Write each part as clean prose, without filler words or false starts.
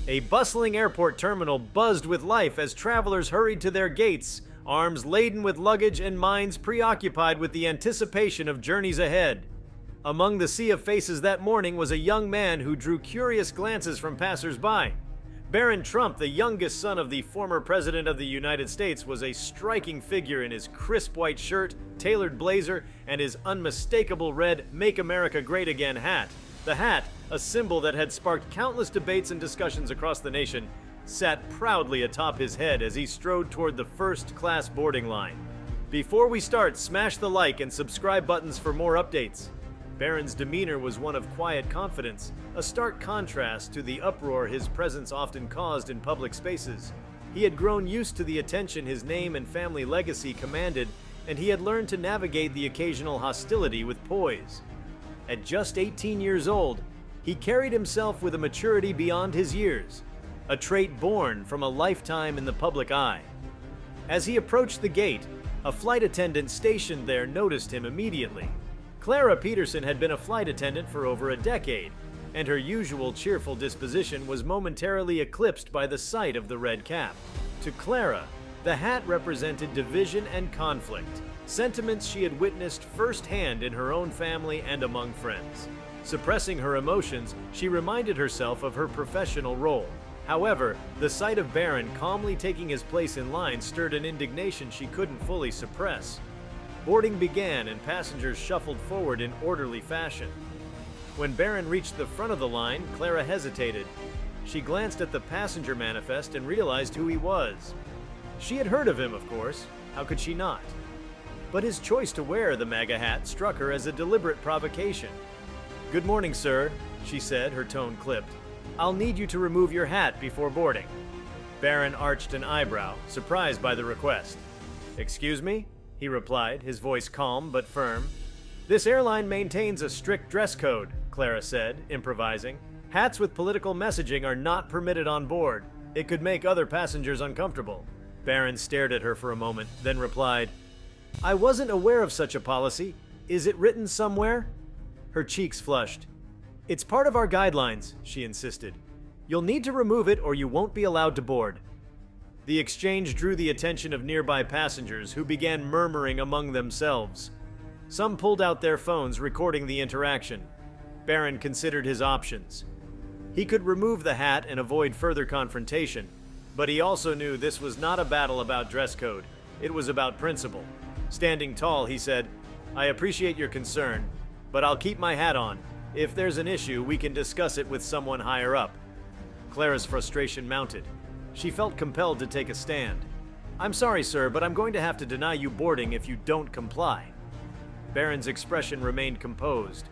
A bustling airport terminal buzzed with life as travelers hurried to their gates, arms laden with luggage and minds preoccupied with the anticipation of journeys ahead. Among the sea of faces that morning was a young man who drew curious glances from passers-by. Barron Trump, the youngest son of the former President of the United States, was a striking figure in his crisp white shirt, tailored blazer, and his unmistakable red "Make America Great Again" hat. The hat, a symbol that had sparked countless debates and discussions across the nation, sat proudly atop his head as he strode toward the first-class boarding line. Before we start, smash the like and subscribe buttons for more updates. Barron's demeanor was one of quiet confidence, a stark contrast to the uproar his presence often caused in public spaces. He had grown used to the attention his name and family legacy commanded, and he had learned to navigate the occasional hostility with poise. At just 18 years old, he carried himself with a maturity beyond his years, a trait born from a lifetime in the public eye. As he approached the gate, a flight attendant stationed there noticed him immediately. Clara Peterson had been a flight attendant for over a decade, and her usual cheerful disposition was momentarily eclipsed by the sight of the red cap. To Clara, the hat represented division and conflict, sentiments she had witnessed firsthand in her own family and among friends. Suppressing her emotions, she reminded herself of her professional role. However, the sight of Barron calmly taking his place in line stirred an indignation she couldn't fully suppress. Boarding began and passengers shuffled forward in orderly fashion. When Barron reached the front of the line, Clara hesitated. She glanced at the passenger manifest and realized who he was. She had heard of him, of course. How could she not? But his choice to wear the MAGA hat struck her as a deliberate provocation. "Good morning, sir," she said, her tone clipped. "I'll need you to remove your hat before boarding." Barron arched an eyebrow, surprised by the request. "Excuse me?" he replied, his voice calm but firm. "This airline maintains a strict dress code," Clara said, improvising. "Hats with political messaging are not permitted on board. It could make other passengers uncomfortable." Barron stared at her for a moment, then replied, "I wasn't aware of such a policy. Is it written somewhere?" Her cheeks flushed. "It's part of our guidelines," she insisted. "You'll need to remove it or you won't be allowed to board." The exchange drew the attention of nearby passengers who began murmuring among themselves. Some pulled out their phones, recording the interaction. Barron considered his options. He could remove the hat and avoid further confrontation, but he also knew this was not a battle about dress code. It was about principle. Standing tall, he said, "I appreciate your concern, but I'll keep my hat on. If there's an issue, we can discuss it with someone higher up." Clara's frustration mounted. She felt compelled to take a stand. "I'm sorry, sir, but I'm going to have to deny you boarding if you don't comply." Barron's expression remained composed,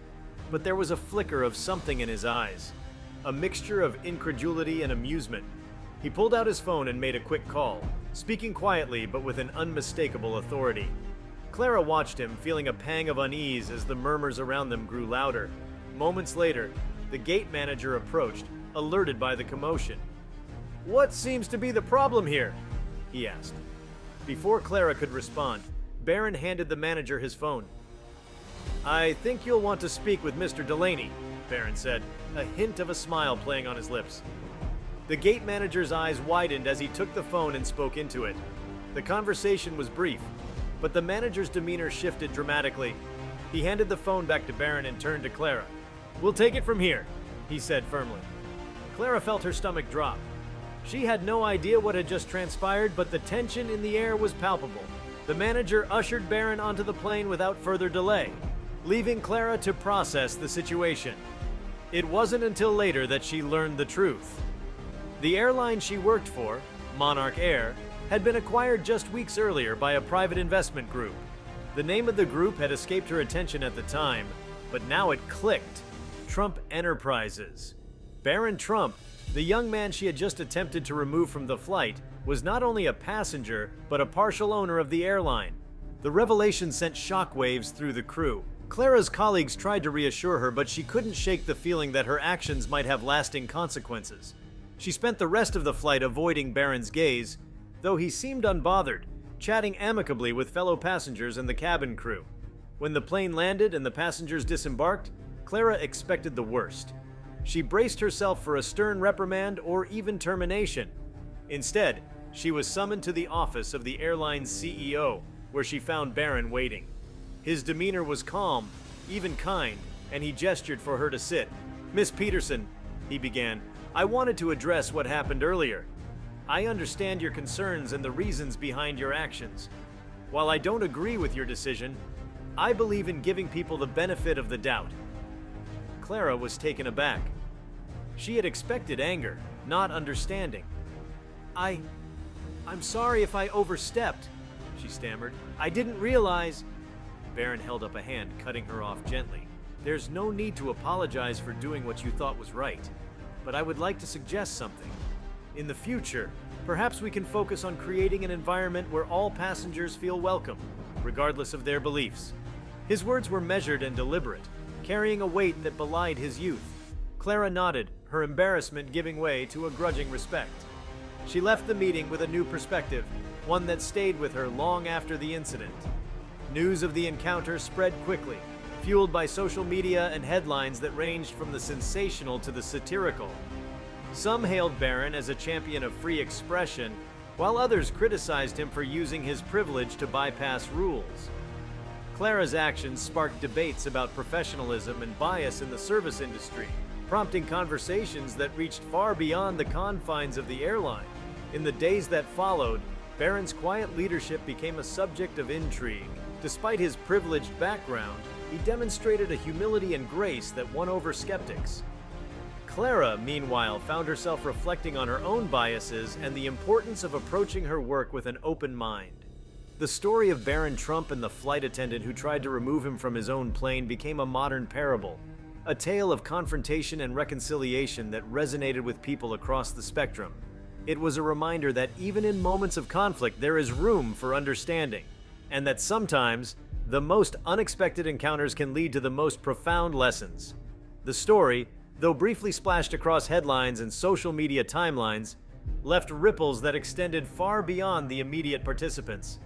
but there was a flicker of something in his eyes, a mixture of incredulity and amusement. He pulled out his phone and made a quick call, speaking quietly but with an unmistakable authority. Clara watched him, feeling a pang of unease as the murmurs around them grew louder. Moments later, the gate manager approached, alerted by the commotion. "What seems to be the problem here?" he asked. Before Clara could respond, Barron handed the manager his phone. "I think you'll want to speak with Mr. Delaney," Barron said, a hint of a smile playing on his lips. The gate manager's eyes widened as he took the phone and spoke into it. The conversation was brief, but the manager's demeanor shifted dramatically. He handed the phone back to Barron and turned to Clara. "We'll take it from here," he said firmly. Clara felt her stomach drop. She had no idea what had just transpired, but the tension in the air was palpable. The manager ushered Barron onto the plane without further delay, leaving Clara to process the situation. It wasn't until later that she learned the truth. The airline she worked for, Monarch Air, had been acquired just weeks earlier by a private investment group. The name of the group had escaped her attention at the time, but now it clicked. Trump Enterprises. Barron Trump, the young man she had just attempted to remove from the flight, was not only a passenger, but a partial owner of the airline. The revelation sent shockwaves through the crew. Clara's colleagues tried to reassure her, but she couldn't shake the feeling that her actions might have lasting consequences. She spent the rest of the flight avoiding Barron's gaze, though he seemed unbothered, chatting amicably with fellow passengers and the cabin crew. When the plane landed and the passengers disembarked, Clara expected the worst. She braced herself for a stern reprimand or even termination. Instead, she was summoned to the office of the airline's CEO, where she found Barron waiting. His demeanor was calm, even kind, and he gestured for her to sit. "Miss Peterson," he began, "I wanted to address what happened earlier. I understand your concerns and the reasons behind your actions. While I don't agree with your decision, I believe in giving people the benefit of the doubt." Clara was taken aback. She had expected anger, not understanding. I'm sorry if I overstepped," she stammered. "I didn't realize—" Barron held up a hand, cutting her off gently. "There's no need to apologize for doing what you thought was right, but I would like to suggest something. In the future, perhaps we can focus on creating an environment where all passengers feel welcome, regardless of their beliefs." His words were measured and deliberate, carrying a weight that belied his youth. Clara nodded, her embarrassment giving way to a grudging respect. She left the meeting with a new perspective, one that stayed with her long after the incident. News of the encounter spread quickly, fueled by social media and headlines that ranged from the sensational to the satirical. Some hailed Barron as a champion of free expression, while others criticized him for using his privilege to bypass rules. Clara's actions sparked debates about professionalism and bias in the service industry, prompting conversations that reached far beyond the confines of the airline. In the days that followed, Barron's quiet leadership became a subject of intrigue. Despite his privileged background, he demonstrated a humility and grace that won over skeptics. Clara, meanwhile, found herself reflecting on her own biases and the importance of approaching her work with an open mind. The story of Barron Trump and the flight attendant who tried to remove him from his own plane became a modern parable, a tale of confrontation and reconciliation that resonated with people across the spectrum. It was a reminder that even in moments of conflict, there is room for understanding, and that sometimes the most unexpected encounters can lead to the most profound lessons. The story, though briefly splashed across headlines and social media timelines, left ripples that extended far beyond the immediate participants.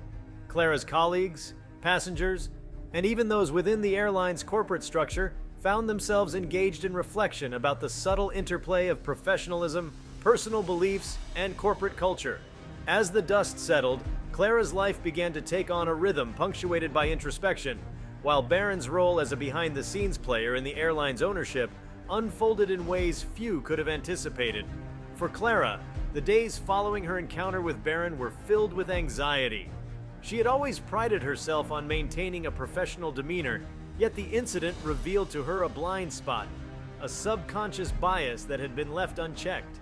Clara's colleagues, passengers, and even those within the airline's corporate structure found themselves engaged in reflection about the subtle interplay of professionalism, personal beliefs, and corporate culture. As the dust settled, Clara's life began to take on a rhythm punctuated by introspection, while Barron's role as a behind-the-scenes player in the airline's ownership unfolded in ways few could have anticipated. For Clara, the days following her encounter with Barron were filled with anxiety. She had always prided herself on maintaining a professional demeanor, yet the incident revealed to her a blind spot, a subconscious bias that had been left unchecked.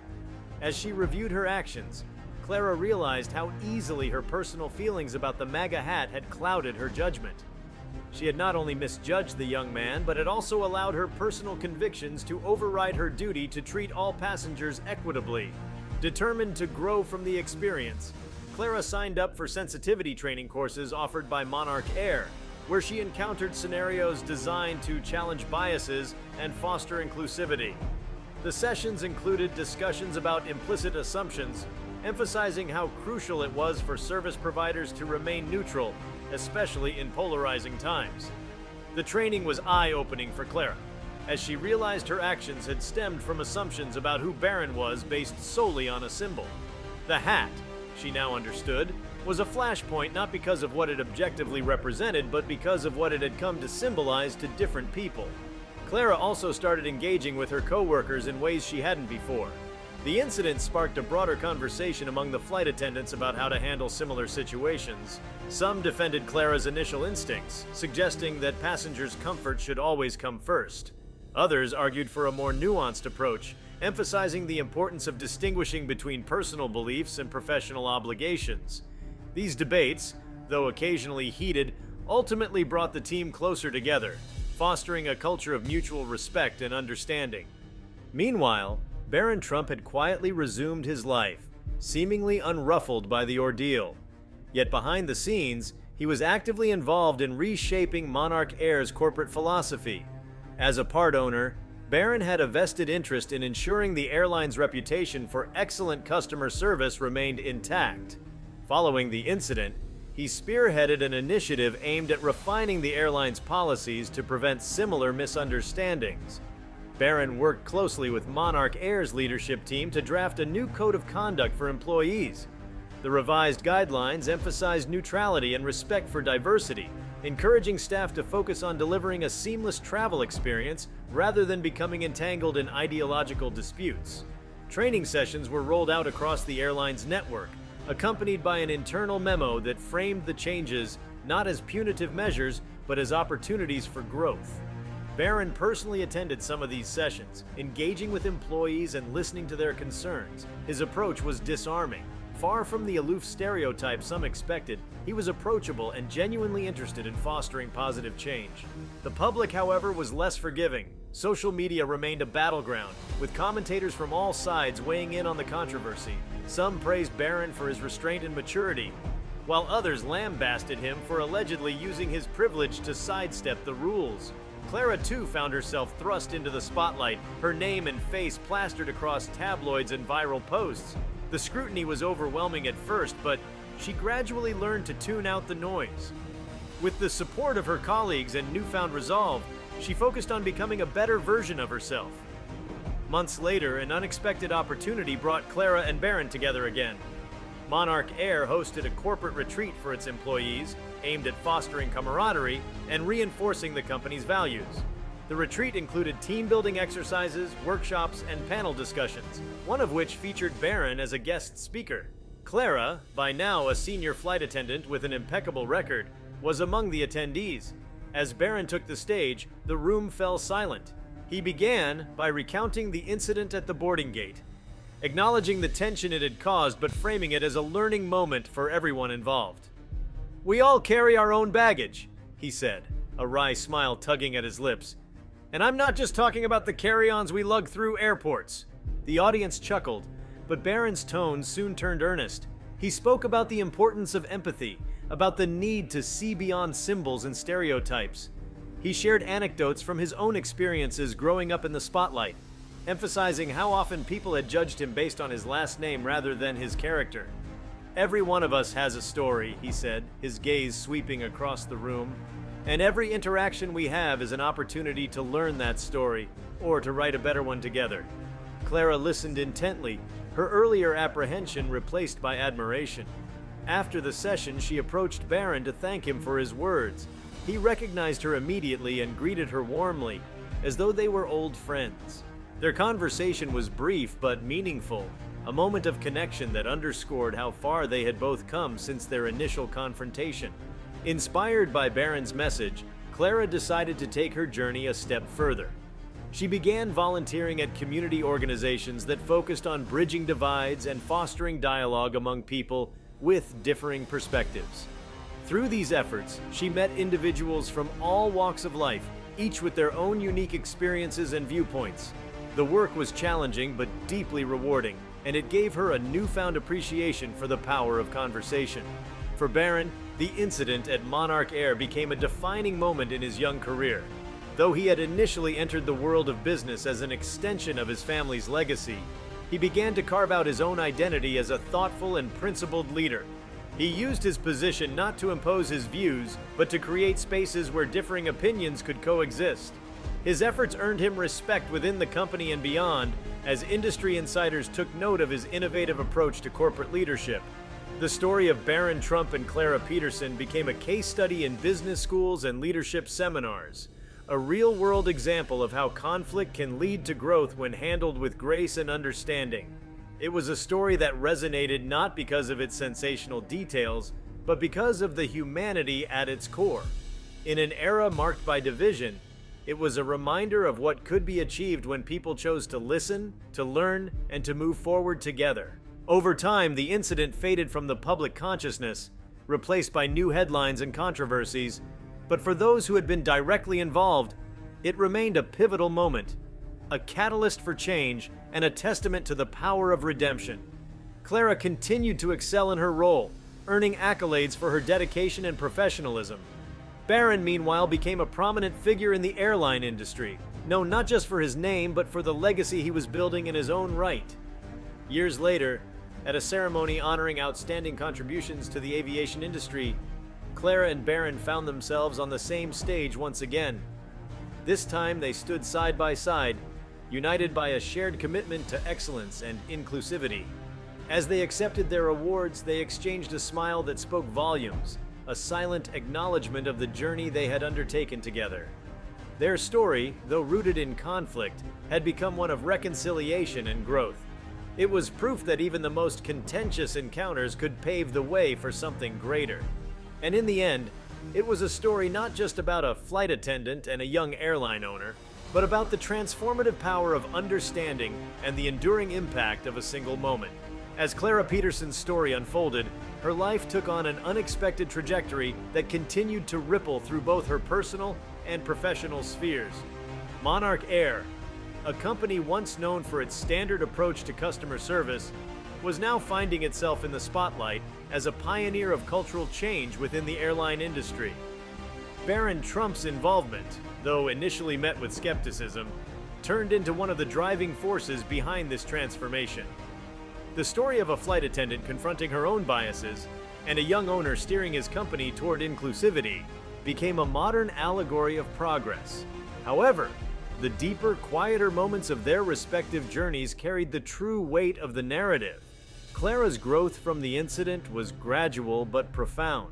As she reviewed her actions, Clara realized how easily her personal feelings about the MAGA hat had clouded her judgment. She had not only misjudged the young man, but had also allowed her personal convictions to override her duty to treat all passengers equitably. Determined to grow from the experience, Clara signed up for sensitivity training courses offered by Monarch Air, where she encountered scenarios designed to challenge biases and foster inclusivity. The sessions included discussions about implicit assumptions, emphasizing how crucial it was for service providers to remain neutral, especially in polarizing times. The training was eye-opening for Clara, as she realized her actions had stemmed from assumptions about who Barron was based solely on a symbol. The hat, she now understood, was a flashpoint not because of what it objectively represented, but because of what it had come to symbolize to different people. Clara also started engaging with her co-workers in ways she hadn't before. The incident sparked a broader conversation among the flight attendants about how to handle similar situations. Some defended Clara's initial instincts, suggesting that passengers' comfort should always come first. Others argued for a more nuanced approach, emphasizing the importance of distinguishing between personal beliefs and professional obligations. These debates, though occasionally heated, ultimately brought the team closer together, fostering a culture of mutual respect and understanding. Meanwhile, Barron Trump had quietly resumed his life, seemingly unruffled by the ordeal. Yet behind the scenes, he was actively involved in reshaping Monarch Air's corporate philosophy. As a part owner, Barron had a vested interest in ensuring the airline's reputation for excellent customer service remained intact. Following the incident, he spearheaded an initiative aimed at refining the airline's policies to prevent similar misunderstandings. Barron worked closely with Monarch Air's leadership team to draft a new code of conduct for employees. The revised guidelines emphasized neutrality and respect for diversity, encouraging staff to focus on delivering a seamless travel experience rather than becoming entangled in ideological disputes. Training sessions were rolled out across the airline's network, accompanied by an internal memo that framed the changes not as punitive measures, but as opportunities for growth. Barron personally attended some of these sessions, engaging with employees and listening to their concerns. His approach was disarming. Far from the aloof stereotype some expected, he was approachable and genuinely interested in fostering positive change. The public, however, was less forgiving. Social media remained a battleground, with commentators from all sides weighing in on the controversy. Some praised Barron for his restraint and maturity, while others lambasted him for allegedly using his privilege to sidestep the rules. Clara, too, found herself thrust into the spotlight, her name and face plastered across tabloids and viral posts. The scrutiny was overwhelming at first, but she gradually learned to tune out the noise. With the support of her colleagues and newfound resolve, she focused on becoming a better version of herself. Months later, an unexpected opportunity brought Clara and Barron together again. Monarch Air hosted a corporate retreat for its employees, aimed at fostering camaraderie and reinforcing the company's values. The retreat included team-building exercises, workshops, and panel discussions, one of which featured Barron as a guest speaker. Clara, by now a senior flight attendant with an impeccable record, was among the attendees. As Barron took the stage, the room fell silent. He began by recounting the incident at the boarding gate, acknowledging the tension it had caused but framing it as a learning moment for everyone involved. "We all carry our own baggage," he said, a wry smile tugging at his lips. "And I'm not just talking about the carry-ons we lug through airports." The audience chuckled, but Barron's tone soon turned earnest. He spoke about the importance of empathy, about the need to see beyond symbols and stereotypes. He shared anecdotes from his own experiences growing up in the spotlight, emphasizing how often people had judged him based on his last name rather than his character. "Every one of us has a story," he said, his gaze sweeping across the room. "And every interaction we have is an opportunity to learn that story, or to write a better one together." Clara listened intently, her earlier apprehension replaced by admiration. After the session, she approached Barron to thank him for his words. He recognized her immediately and greeted her warmly, as though they were old friends. Their conversation was brief but meaningful, a moment of connection that underscored how far they had both come since their initial confrontation. Inspired by Barron's message, Clara decided to take her journey a step further. She began volunteering at community organizations that focused on bridging divides and fostering dialogue among people with differing perspectives. Through these efforts, she met individuals from all walks of life, each with their own unique experiences and viewpoints. The work was challenging but deeply rewarding, and it gave her a newfound appreciation for the power of conversation. For Barron, the incident at Monarch Air became a defining moment in his young career. Though he had initially entered the world of business as an extension of his family's legacy, he began to carve out his own identity as a thoughtful and principled leader. He used his position not to impose his views, but to create spaces where differing opinions could coexist. His efforts earned him respect within the company and beyond, as industry insiders took note of his innovative approach to corporate leadership. The story of Barron Trump and Clara Peterson became a case study in business schools and leadership seminars, a real-world example of how conflict can lead to growth when handled with grace and understanding. It was a story that resonated not because of its sensational details, but because of the humanity at its core. In an era marked by division, it was a reminder of what could be achieved when people chose to listen, to learn, and to move forward together. Over time, the incident faded from the public consciousness, replaced by new headlines and controversies, but for those who had been directly involved, it remained a pivotal moment, a catalyst for change, and a testament to the power of redemption. Clara continued to excel in her role, earning accolades for her dedication and professionalism. Barron, meanwhile, became a prominent figure in the airline industry, known not just for his name, but for the legacy he was building in his own right. Years later, at a ceremony honoring outstanding contributions to the aviation industry, Clara and Barron found themselves on the same stage once again. This time they stood side by side, united by a shared commitment to excellence and inclusivity. As they accepted their awards, they exchanged a smile that spoke volumes, a silent acknowledgement of the journey they had undertaken together. Their story, though rooted in conflict, had become one of reconciliation and growth. It was proof that even the most contentious encounters could pave the way for something greater. And in the end, it was a story not just about a flight attendant and a young airline owner, but about the transformative power of understanding and the enduring impact of a single moment. As Clara Peterson's story unfolded, her life took on an unexpected trajectory that continued to ripple through both her personal and professional spheres. Monarch Air, a company once known for its standard approach to customer service, was now finding itself in the spotlight as a pioneer of cultural change within the airline industry. Baron Trump's involvement, though initially met with skepticism, turned into one of the driving forces behind this transformation. The story of a flight attendant confronting her own biases and a young owner steering his company toward inclusivity became a modern allegory of progress. However, the deeper, quieter moments of their respective journeys carried the true weight of the narrative. Clara's growth from the incident was gradual but profound.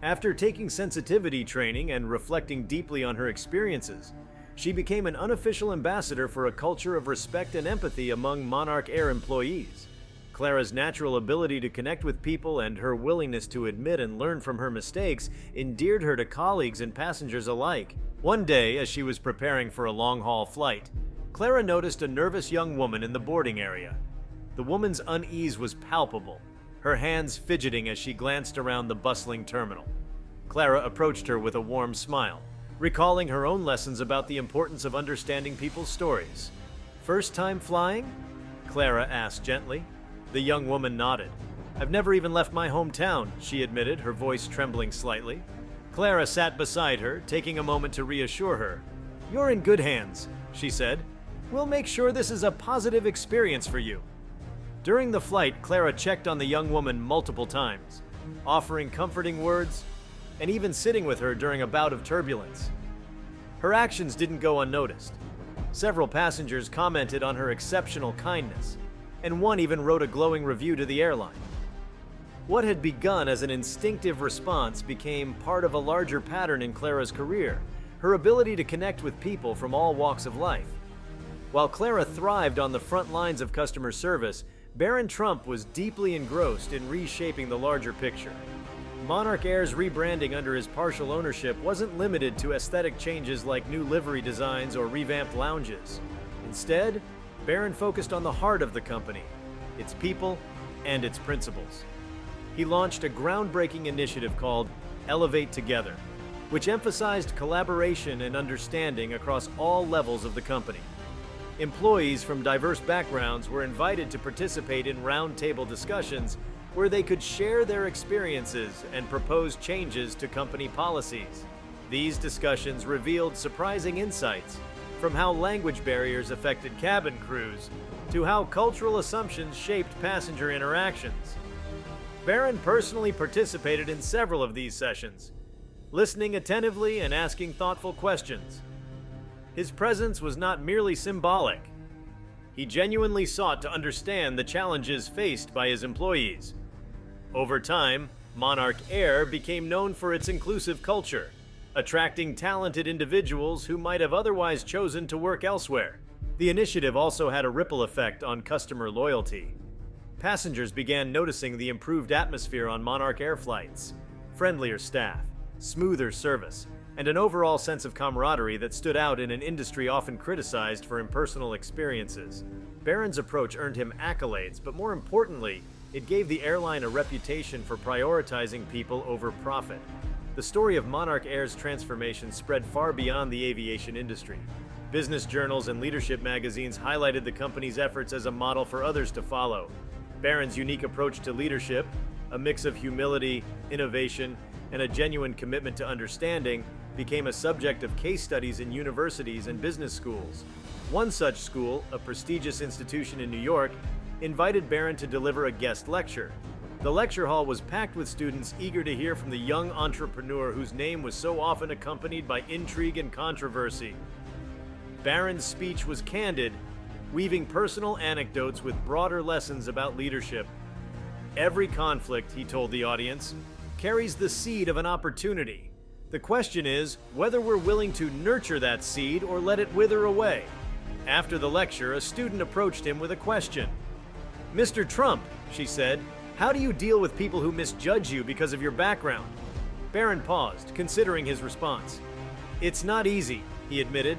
After taking sensitivity training and reflecting deeply on her experiences, she became an unofficial ambassador for a culture of respect and empathy among Monarch Air employees. Clara's natural ability to connect with people and her willingness to admit and learn from her mistakes endeared her to colleagues and passengers alike. One day, as she was preparing for a long-haul flight, Clara noticed a nervous young woman in the boarding area. The woman's unease was palpable, her hands fidgeting as she glanced around the bustling terminal. Clara approached her with a warm smile, recalling her own lessons about the importance of understanding people's stories. "First time flying?" Clara asked gently. The young woman nodded. "I've never even left my hometown," she admitted, her voice trembling slightly. Clara sat beside her, taking a moment to reassure her. "You're in good hands," she said. "We'll make sure this is a positive experience for you." During the flight, Clara checked on the young woman multiple times, offering comforting words and even sitting with her during a bout of turbulence. Her actions didn't go unnoticed. Several passengers commented on her exceptional kindness, and one even wrote a glowing review to the airline. What had begun as an instinctive response became part of a larger pattern in Clara's career, her ability to connect with people from all walks of life. While Clara thrived on the front lines of customer service, Baron Trump was deeply engrossed in reshaping the larger picture. Monarch Air's rebranding under his partial ownership wasn't limited to aesthetic changes like new livery designs or revamped lounges. Instead, Baron focused on the heart of the company, its people, and its principles. He launched a groundbreaking initiative called Elevate Together, which emphasized collaboration and understanding across all levels of the company. Employees from diverse backgrounds were invited to participate in roundtable discussions where they could share their experiences and propose changes to company policies. These discussions revealed surprising insights, from how language barriers affected cabin crews to how cultural assumptions shaped passenger interactions. Baron personally participated in several of these sessions, listening attentively and asking thoughtful questions. His presence was not merely symbolic. He genuinely sought to understand the challenges faced by his employees. Over time, Monarch Air became known for its inclusive culture, attracting talented individuals who might have otherwise chosen to work elsewhere. The initiative also had a ripple effect on customer loyalty. Passengers began noticing the improved atmosphere on Monarch Air flights, friendlier staff, smoother service, and an overall sense of camaraderie that stood out in an industry often criticized for impersonal experiences. Baron's approach earned him accolades, but more importantly, it gave the airline a reputation for prioritizing people over profit. The story of Monarch Air's transformation spread far beyond the aviation industry. Business journals and leadership magazines highlighted the company's efforts as a model for others to follow. Baron's unique approach to leadership, a mix of humility, innovation, and a genuine commitment to understanding, became a subject of case studies in universities and business schools. One such school, a prestigious institution in New York, invited Baron to deliver a guest lecture. The lecture hall was packed with students eager to hear from the young entrepreneur whose name was so often accompanied by intrigue and controversy. Barron's speech was candid, weaving personal anecdotes with broader lessons about leadership. Every conflict, he told the audience, carries the seed of an opportunity. The question is whether we're willing to nurture that seed or let it wither away. After the lecture, a student approached him with a question. "Mr. Trump," she said, "how do you deal with people who misjudge you because of your background?" Barron paused, considering his response. "It's not easy," he admitted,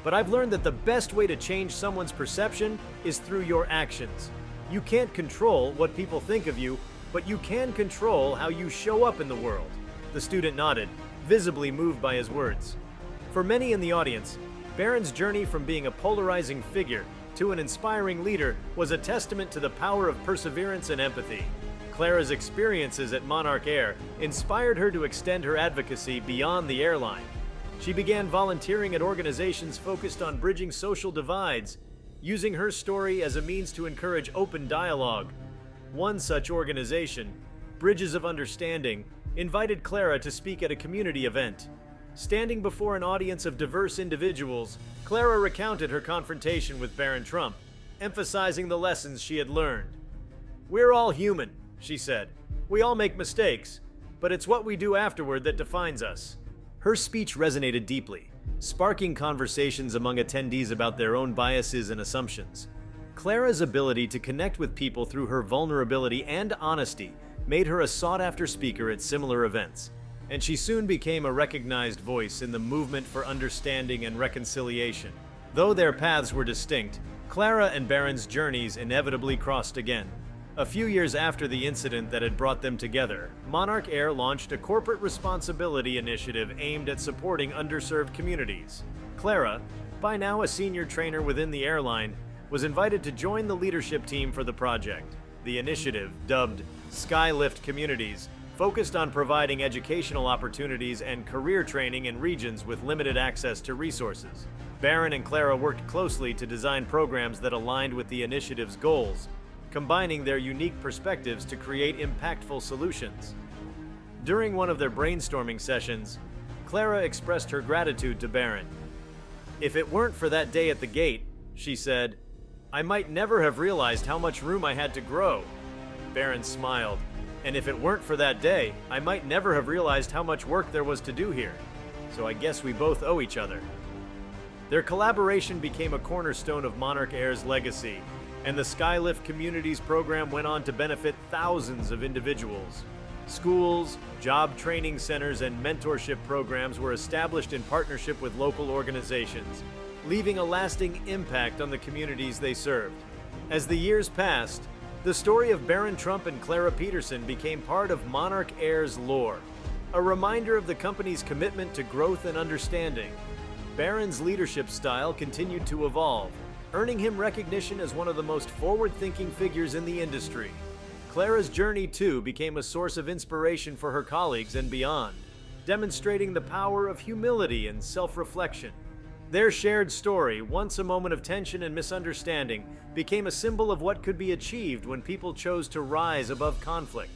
"but I've learned that the best way to change someone's perception is through your actions. You can't control what people think of you, but you can control how you show up in the world." The student nodded, visibly moved by his words. For many in the audience, Barron's journey from being a polarizing figure to an inspiring leader was a testament to the power of perseverance and empathy. Clara's experiences at Monarch Air inspired her to extend her advocacy beyond the airline. She began volunteering at organizations focused on bridging social divides, using her story as a means to encourage open dialogue. One such organization, Bridges of Understanding, invited Clara to speak at a community event. Standing before an audience of diverse individuals, Clara recounted her confrontation with Barron Trump, emphasizing the lessons she had learned. "We're all human," she said. "We all make mistakes, but it's what we do afterward that defines us." Her speech resonated deeply, sparking conversations among attendees about their own biases and assumptions. Clara's ability to connect with people through her vulnerability and honesty made her a sought-after speaker at similar events, and she soon became a recognized voice in the movement for understanding and reconciliation. Though their paths were distinct, Clara and Barron's journeys inevitably crossed again. A few years after the incident that had brought them together, Monarch Air launched a corporate responsibility initiative aimed at supporting underserved communities. Clara, by now a senior trainer within the airline, was invited to join the leadership team for the project. The initiative, dubbed Skylift Communities, focused on providing educational opportunities and career training in regions with limited access to resources. Barron and Clara worked closely to design programs that aligned with the initiative's goals, combining their unique perspectives to create impactful solutions. During one of their brainstorming sessions, Clara expressed her gratitude to Barron. "If it weren't for that day at the gate," she said, "I might never have realized how much room I had to grow." Barron smiled. "And if it weren't for that day, I might never have realized how much work there was to do here. So I guess we both owe each other." Their collaboration became a cornerstone of Monarch Air's legacy, and the Skylift Communities program went on to benefit thousands of individuals. Schools, job training centers, and mentorship programs were established in partnership with local organizations, leaving a lasting impact on the communities they served. As the years passed, the story of Barron Trump and Clara Peterson became part of Monarch Air's lore, a reminder of the company's commitment to growth and understanding. Barron's leadership style continued to evolve, earning him recognition as one of the most forward-thinking figures in the industry. Clara's journey, too, became a source of inspiration for her colleagues and beyond, demonstrating the power of humility and self-reflection. Their shared story, once a moment of tension and misunderstanding, became a symbol of what could be achieved when people chose to rise above conflict.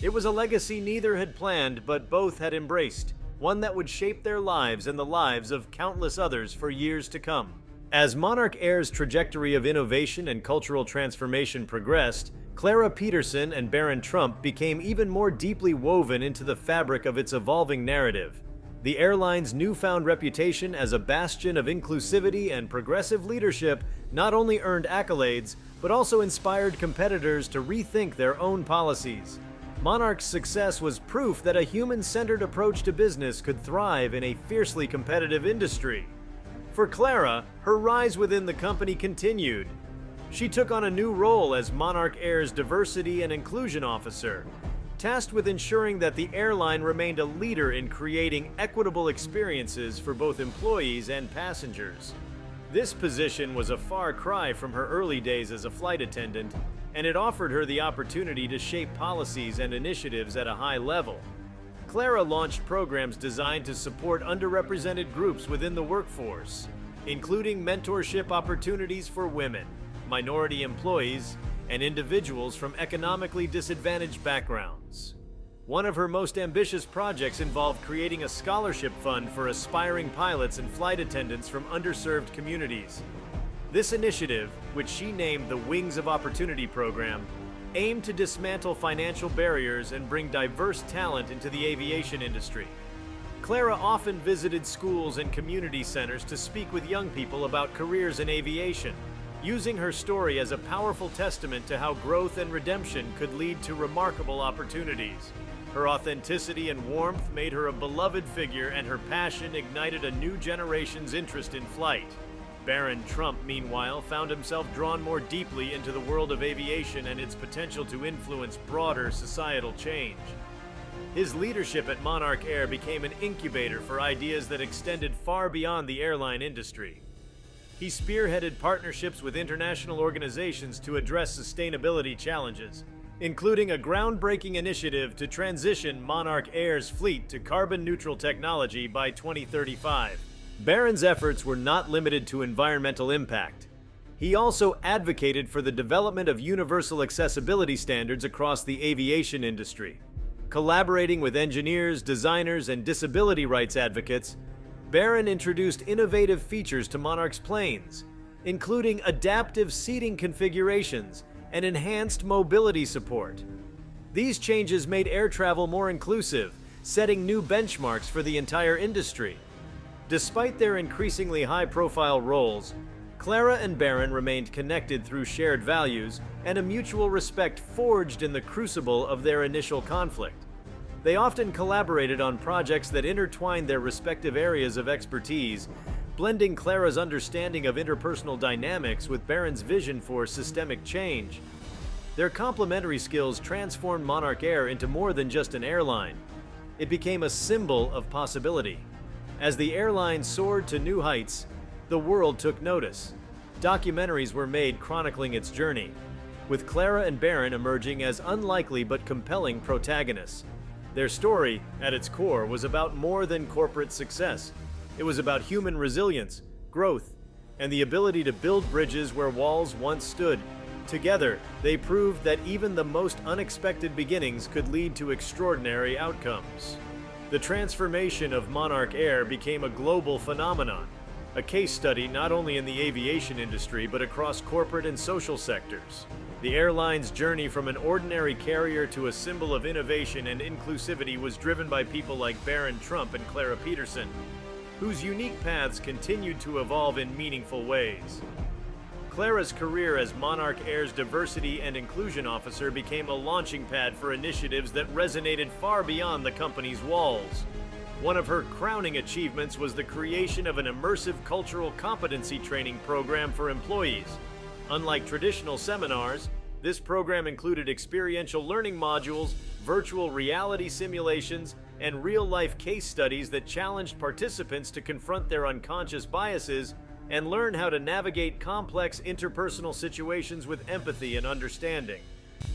It was a legacy neither had planned, but both had embraced, one that would shape their lives and the lives of countless others for years to come. As Monarch Air's trajectory of innovation and cultural transformation progressed, Clara Peterson and Barron Trump became even more deeply woven into the fabric of its evolving narrative. The airline's newfound reputation as a bastion of inclusivity and progressive leadership not only earned accolades, but also inspired competitors to rethink their own policies. Monarch's success was proof that a human-centered approach to business could thrive in a fiercely competitive industry. For Clara, her rise within the company continued. She took on a new role as Monarch Air's Diversity and Inclusion Officer, tasked with ensuring that the airline remained a leader in creating equitable experiences for both employees and passengers. This position was a far cry from her early days as a flight attendant, and it offered her the opportunity to shape policies and initiatives at a high level. Clara launched programs designed to support underrepresented groups within the workforce, including mentorship opportunities for women, minority employees, and individuals from economically disadvantaged backgrounds. One of her most ambitious projects involved creating a scholarship fund for aspiring pilots and flight attendants from underserved communities. This initiative, which she named the Wings of Opportunity program, aimed to dismantle financial barriers and bring diverse talent into the aviation industry. Clara often visited schools and community centers to speak with young people about careers in aviation, using her story as a powerful testament to how growth and redemption could lead to remarkable opportunities. Her authenticity and warmth made her a beloved figure, and her passion ignited a new generation's interest in flight. Baron Trump, meanwhile, found himself drawn more deeply into the world of aviation and its potential to influence broader societal change. His leadership at Monarch Air became an incubator for ideas that extended far beyond the airline industry. He spearheaded partnerships with international organizations to address sustainability challenges, including a groundbreaking initiative to transition Monarch Air's fleet to carbon-neutral technology by 2035. Baron's efforts were not limited to environmental impact. He also advocated for the development of universal accessibility standards across the aviation industry. Collaborating with engineers, designers, and disability rights advocates, Baron introduced innovative features to Monarch's planes, including adaptive seating configurations and enhanced mobility support. These changes made air travel more inclusive, setting new benchmarks for the entire industry. Despite their increasingly high-profile roles, Clara and Baron remained connected through shared values and a mutual respect forged in the crucible of their initial conflict. They often collaborated on projects that intertwined their respective areas of expertise, blending Clara's understanding of interpersonal dynamics with Baron's vision for systemic change. Their complementary skills transformed Monarch Air into more than just an airline. It became a symbol of possibility. As the airline soared to new heights, the world took notice. Documentaries were made chronicling its journey, with Clara and Baron emerging as unlikely but compelling protagonists. Their story, at its core, was about more than corporate success. It was about human resilience, growth, and the ability to build bridges where walls once stood. Together, they proved that even the most unexpected beginnings could lead to extraordinary outcomes. The transformation of Monarch Air became a global phenomenon, a case study not only in the aviation industry but across corporate and social sectors. The airline's journey from an ordinary carrier to a symbol of innovation and inclusivity was driven by people like Baron Trump and Clara Peterson, whose unique paths continued to evolve in meaningful ways. Clara's career as Monarch Air's Diversity and Inclusion Officer became a launching pad for initiatives that resonated far beyond the company's walls. One of her crowning achievements was the creation of an immersive cultural competency training program for employees. Unlike traditional seminars, this program included experiential learning modules, virtual reality simulations, and real-life case studies that challenged participants to confront their unconscious biases and learn how to navigate complex interpersonal situations with empathy and understanding.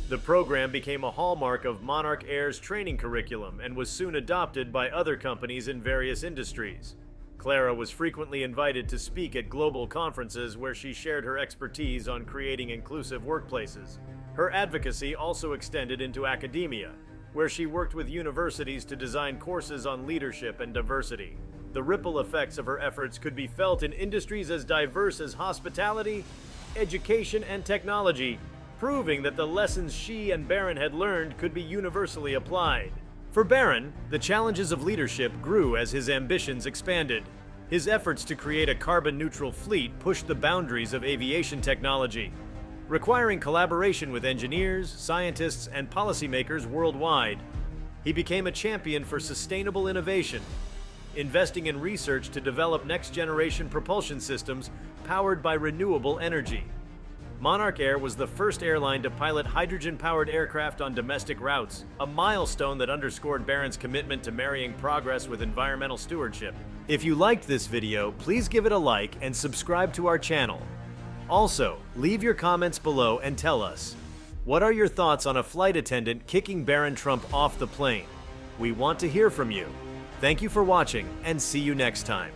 The program became a hallmark of Monarch Air's training curriculum and was soon adopted by other companies in various industries. Clara was frequently invited to speak at global conferences where she shared her expertise on creating inclusive workplaces. Her advocacy also extended into academia, where she worked with universities to design courses on leadership and diversity. The ripple effects of her efforts could be felt in industries as diverse as hospitality, education, and technology, proving that the lessons she and Baron had learned could be universally applied. For Baron, the challenges of leadership grew as his ambitions expanded. His efforts to create a carbon-neutral fleet pushed the boundaries of aviation technology, requiring collaboration with engineers, scientists, and policymakers worldwide. He became a champion for sustainable innovation, investing in research to develop next-generation propulsion systems powered by renewable energy. Monarch Air was the first airline to pilot hydrogen-powered aircraft on domestic routes, a milestone that underscored Baron's commitment to marrying progress with environmental stewardship. If you liked this video, please give it a like and subscribe to our channel. Also, leave your comments below and tell us, what are your thoughts on a flight attendant kicking Baron Trump off the plane? We want to hear from you. Thank you for watching, and see you next time.